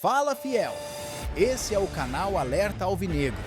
Fala, fiel! Esse é o canal Alerta Alvinegro.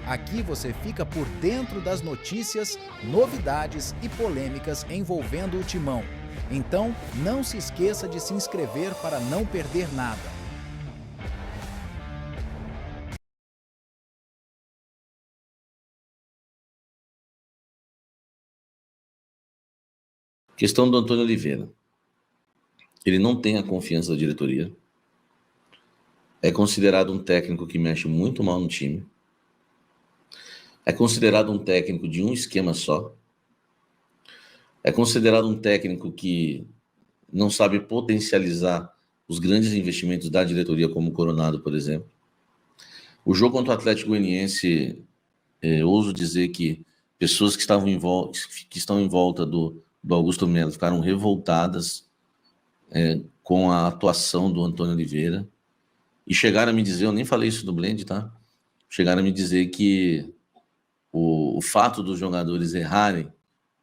Aqui você fica por dentro das notícias, novidades e polêmicas envolvendo o Timão. Então, não se esqueça de se inscrever para não perder nada. Questão do Antônio Oliveira. Ele não tem a confiança da diretoria. É considerado um técnico que mexe muito mal no time. É considerado um técnico de um esquema só. É considerado um técnico que não sabe potencializar os grandes investimentos da diretoria, como o Coronado, por exemplo. O jogo contra o Atlético Goianiense, ouso dizer que pessoas que estão em volta do Augusto Melo ficaram revoltadas com a atuação do Antônio Oliveira e chegaram a me dizer, eu nem falei isso no Blend, tá? Chegaram a me dizer que o fato dos jogadores errarem,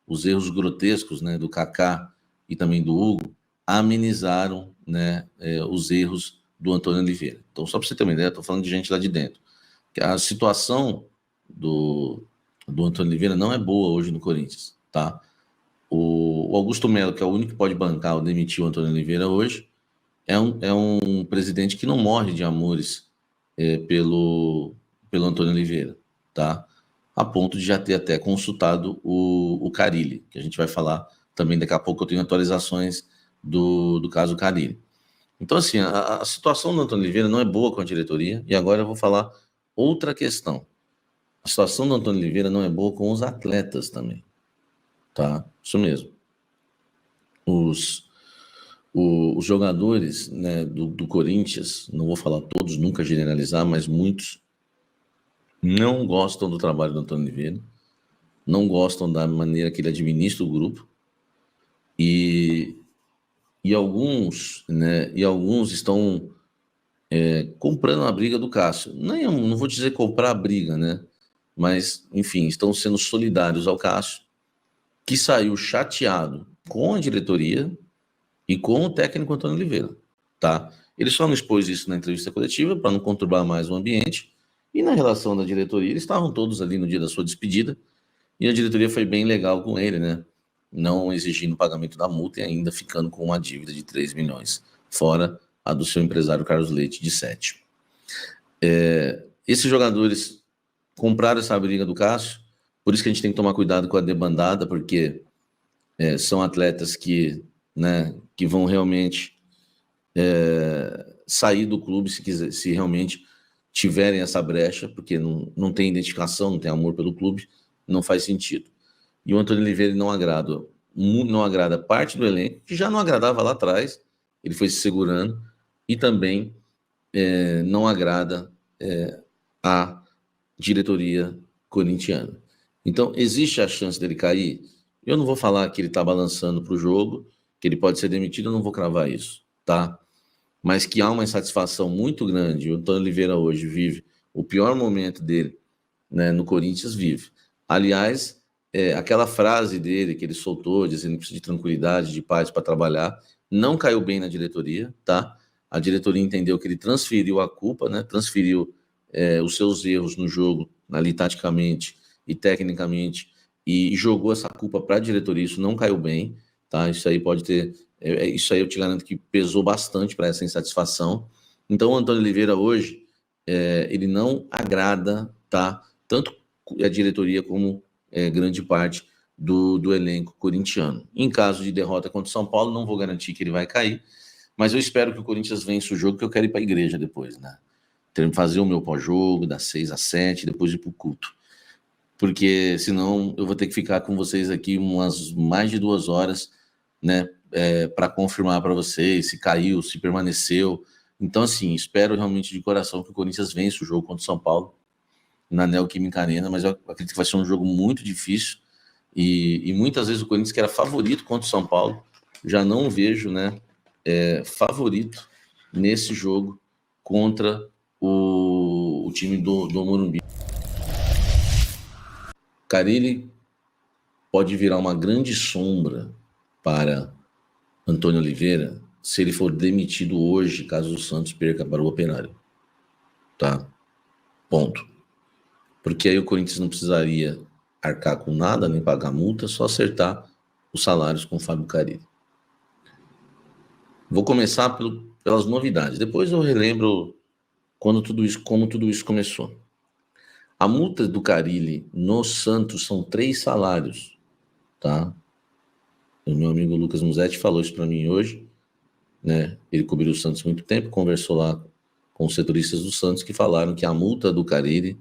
os erros grotescos, né, do Kaká e também do Hugo, amenizaram, né, os erros do Antônio Oliveira. Então, só para você ter uma ideia, estou falando de gente lá de dentro. Que a situação do Antônio Oliveira não é boa hoje no Corinthians, tá? O Augusto Melo, que é o único que pode bancar ou demitir o Antônio Oliveira hoje, é um presidente que não morre de amores pelo Antônio Oliveira, tá? A ponto de já ter até consultado o Carille, que a gente vai falar também daqui a pouco. Eu tenho atualizações do caso Carille. Então, assim, a situação do Antônio Oliveira não é boa com a diretoria, e agora eu vou falar outra questão. A situação do Antônio Oliveira não é boa com os atletas também, tá? Isso mesmo. Os jogadores, né, do Corinthians, não vou falar todos, nunca generalizar, mas muitos não gostam do trabalho do Antônio Oliveira, não gostam da maneira que ele administra o grupo e alguns, né, estão comprando a briga do Cássio. Não vou dizer comprar a briga, né, mas, enfim, estão sendo solidários ao Cássio, que saiu chateado com a diretoria e com o técnico Antônio Oliveira, tá? Ele só não expôs isso na entrevista coletiva para não conturbar mais o ambiente. E na relação da diretoria, eles estavam todos ali no dia da sua despedida e a diretoria foi bem legal com ele, né? Não exigindo o pagamento da multa e ainda ficando com uma dívida de 3 milhões, fora a do seu empresário Carlos Leite, de 7. Esses jogadores compraram essa briga do Cássio, por isso que a gente tem que tomar cuidado com a debandada, porque são atletas que, né, que vão realmente sair do clube se realmente tiverem essa brecha, porque não tem identificação, não tem amor pelo clube, não faz sentido. E o Antônio Oliveira não agrada parte do elenco, que já não agradava lá atrás, ele foi se segurando, e também não agrada a diretoria corintiana. Então, existe a chance dele cair? Eu não vou falar que ele está balançando para o jogo, que ele pode ser demitido, eu não vou cravar isso, tá? Mas que há uma insatisfação muito grande. O Antônio Oliveira hoje vive o pior momento dele, né, no Corinthians, vive. Aliás, aquela frase dele que ele soltou, dizendo que precisa de tranquilidade, de paz para trabalhar, não caiu bem na diretoria, tá? A diretoria entendeu que ele transferiu a culpa, né, transferiu os seus erros no jogo, ali taticamente e tecnicamente, e jogou essa culpa para a diretoria. Isso não caiu bem, tá? Isso aí pode ter... isso aí eu te garanto que pesou bastante para essa insatisfação. Então, o Antônio Oliveira hoje, ele não agrada, tá? Tanto a diretoria como grande parte do elenco corintiano. Em caso de derrota contra o São Paulo, não vou garantir que ele vai cair, mas eu espero que o Corinthians vença o jogo, que eu quero ir para a igreja depois, né? Fazer o meu pós-jogo, das 6 às 7, depois ir para o culto. Porque senão eu vou ter que ficar com vocês aqui umas mais de 2 horas, né, para confirmar para vocês se caiu, se permaneceu. Então, assim, espero realmente de coração que o Corinthians vença o jogo contra o São Paulo na Neoquímica Arena, mas eu acredito que vai ser um jogo muito difícil e muitas vezes o Corinthians, que era favorito contra o São Paulo, já não vejo, né, favorito nesse jogo contra o time do Morumbi. Carille pode virar uma grande sombra para Antônio Oliveira se ele for demitido hoje, caso o Santos perca para o Operário. Tá? Ponto. Porque aí o Corinthians não precisaria arcar com nada, nem pagar multa, só acertar os salários com o Fábio Carille. Vou começar pelas novidades. Depois eu relembro como tudo isso começou. A multa do Carille no Santos são 3 salários, tá? O meu amigo Lucas Musetti falou isso para mim hoje, né? Ele cobriu o Santos há muito tempo, conversou lá com os setoristas do Santos que falaram que a multa do Carille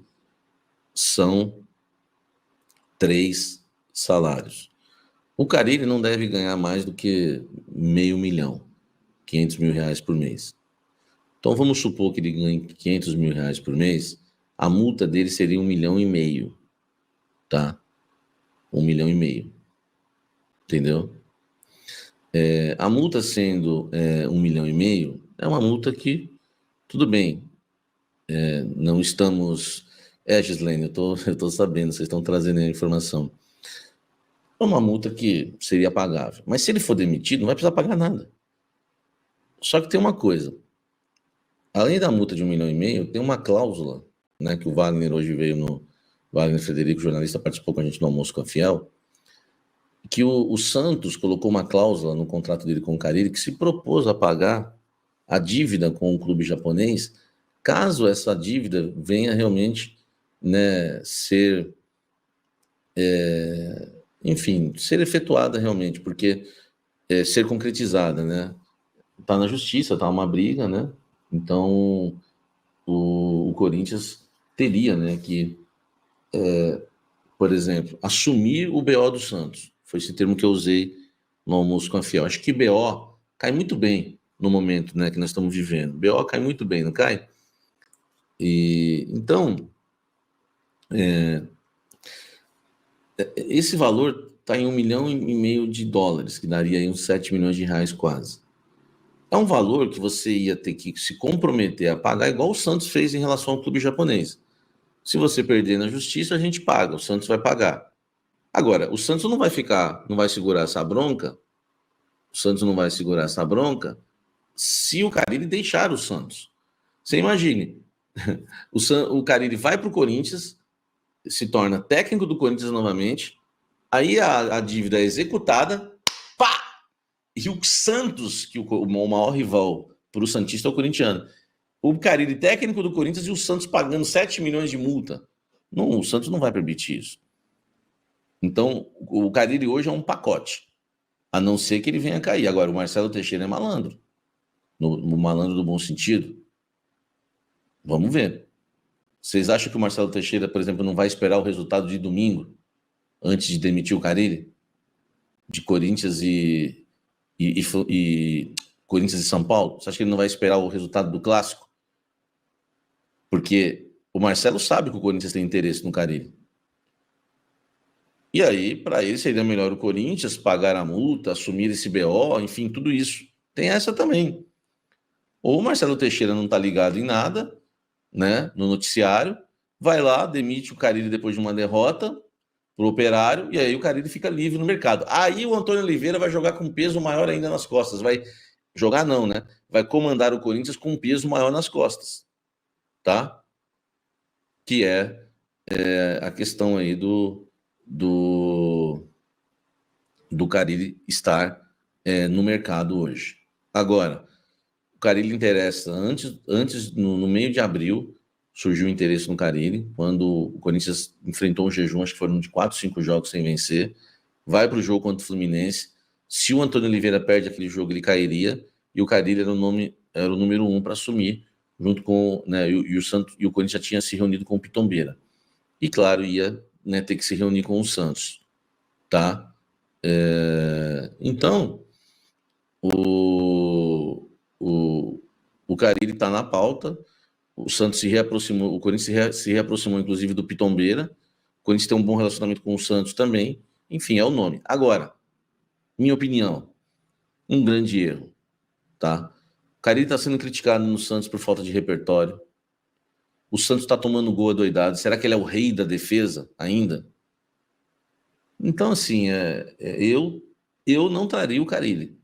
são 3 salários. O Carille não deve ganhar mais do que R$500 mil, R$500 mil por mês. Então vamos supor que ele ganhe R$500 mil por mês, a multa dele seria R$1,5 milhão, tá? R$1,5 milhão. Entendeu? A multa sendo R$1,5 milhão, é uma multa que, tudo bem, não estamos... Gislaine, eu tô sabendo, vocês estão trazendo a informação. É uma multa que seria pagável. Mas se ele for demitido, não vai precisar pagar nada. Só que tem uma coisa. Além da multa de R$1,5 milhão, tem uma cláusula, né, que o Wagner hoje veio no... Wagner Frederico, jornalista, participou com a gente no Almoço com a Fiel, que o Santos colocou uma cláusula no contrato dele com o Carille que se propôs a pagar a dívida com o clube japonês, caso essa dívida venha realmente, né, ser efetuada realmente, porque ser concretizada, né? Tá na justiça, tá uma briga, né? Então o Corinthians teria, né, que, por exemplo, assumir o BO do Santos. Foi esse termo que eu usei no Almoço com a Fiel. Acho que BO cai muito bem no momento, né, que nós estamos vivendo. BO cai muito bem, não cai? E então esse valor está em $1,5 milhão, que daria aí uns R$7 milhões quase. É um valor que você ia ter que se comprometer a pagar, igual o Santos fez em relação ao clube japonês. Se você perder na justiça, a gente paga, o Santos vai pagar. Agora, o Santos não vai segurar essa bronca, se o Carille deixar o Santos. Você imagine, o Carille vai para o Corinthians, se torna técnico do Corinthians novamente, aí a dívida é executada, pá! E o Santos, que o maior rival para o Santista é o corintiano, o Carille técnico do Corinthians e o Santos pagando 7 milhões de multa. Não, o Santos não vai permitir isso. Então, o Carille hoje é um pacote, a não ser que ele venha cair. Agora, o Marcelo Teixeira é malandro, no malandro do bom sentido. Vamos ver. Vocês acham que o Marcelo Teixeira, por exemplo, não vai esperar o resultado de domingo antes de demitir o Carille? De Corinthians e Corinthians e São Paulo? Você acha que ele não vai esperar o resultado do clássico? Porque o Marcelo sabe que o Corinthians tem interesse no Carille. E aí, para ele, seria melhor o Corinthians pagar a multa, assumir esse BO, enfim, tudo isso. Tem essa também. Ou o Marcelo Teixeira não está ligado em nada, né, no noticiário, vai lá, demite o Carille depois de uma derrota pro Operário, e aí o Carille fica livre no mercado. Aí o Antônio Oliveira vai jogar com um peso maior ainda nas costas. Vai jogar não, né? Vai comandar o Corinthians com um peso maior nas costas. Tá? Que é a questão aí do Carille estar no mercado hoje. Agora, o Carille interessa antes no meio de abril, surgiu o interesse no Carille, quando o Corinthians enfrentou um jejum, acho que foram de 4, 5 jogos sem vencer, vai para o jogo contra o Fluminense. Se o Antônio Oliveira perde aquele jogo, ele cairia, e o Carille era o número 1 para assumir, junto com, né, e o Corinthians já tinha se reunido com o Pitombeira. E claro, ia, né, ter que se reunir com o Santos. Tá? Então, o Carille está na pauta. O Santos se reaproximou, o Corinthians se reaproximou, inclusive, do Pitombeira. O Corinthians tem um bom relacionamento com o Santos também. Enfim, é o nome. Agora, minha opinião, um grande erro, tá? O Carille está sendo criticado no Santos por falta de repertório. O Santos está tomando gol adoidado. Será que ele é o rei da defesa ainda? Então, assim, eu não traria o Carille,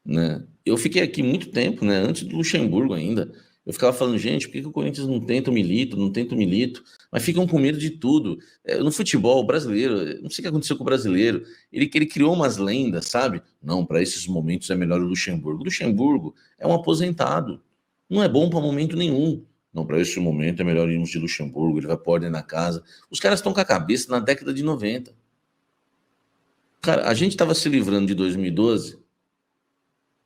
né? eu fiquei aqui muito tempo, né? Antes do Luxemburgo ainda. Eu ficava falando, gente, por que o Corinthians não tenta o Milito, não tenta o Milito? Mas ficam com medo de tudo. No futebol brasileiro, não sei o que aconteceu com o brasileiro, ele criou umas lendas, sabe? Não, para esses momentos é melhor o Luxemburgo. O Luxemburgo é um aposentado. Não é bom para momento nenhum. Não, para esse momento é melhor irmos de Luxemburgo, ele vai pôr ordem na casa. Os caras estão com a cabeça na década de 90. Cara, a gente estava se livrando de 2012,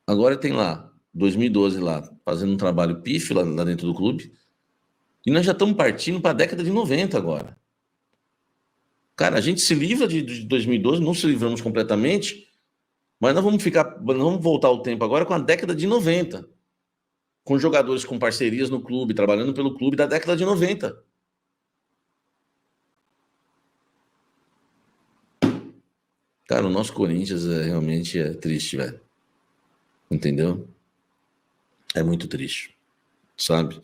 agora tem lá, 2012 lá, fazendo um trabalho pífio lá dentro do clube, e nós já estamos partindo para a década de 90 agora. Cara, a gente se livra de 2012, não se livramos completamente, mas nós vamos voltar ao tempo agora com a década de 90, com jogadores com parcerias no clube, trabalhando pelo clube da década de 90. Cara, o nosso Corinthians realmente é triste, velho. Entendeu? É muito triste, sabe?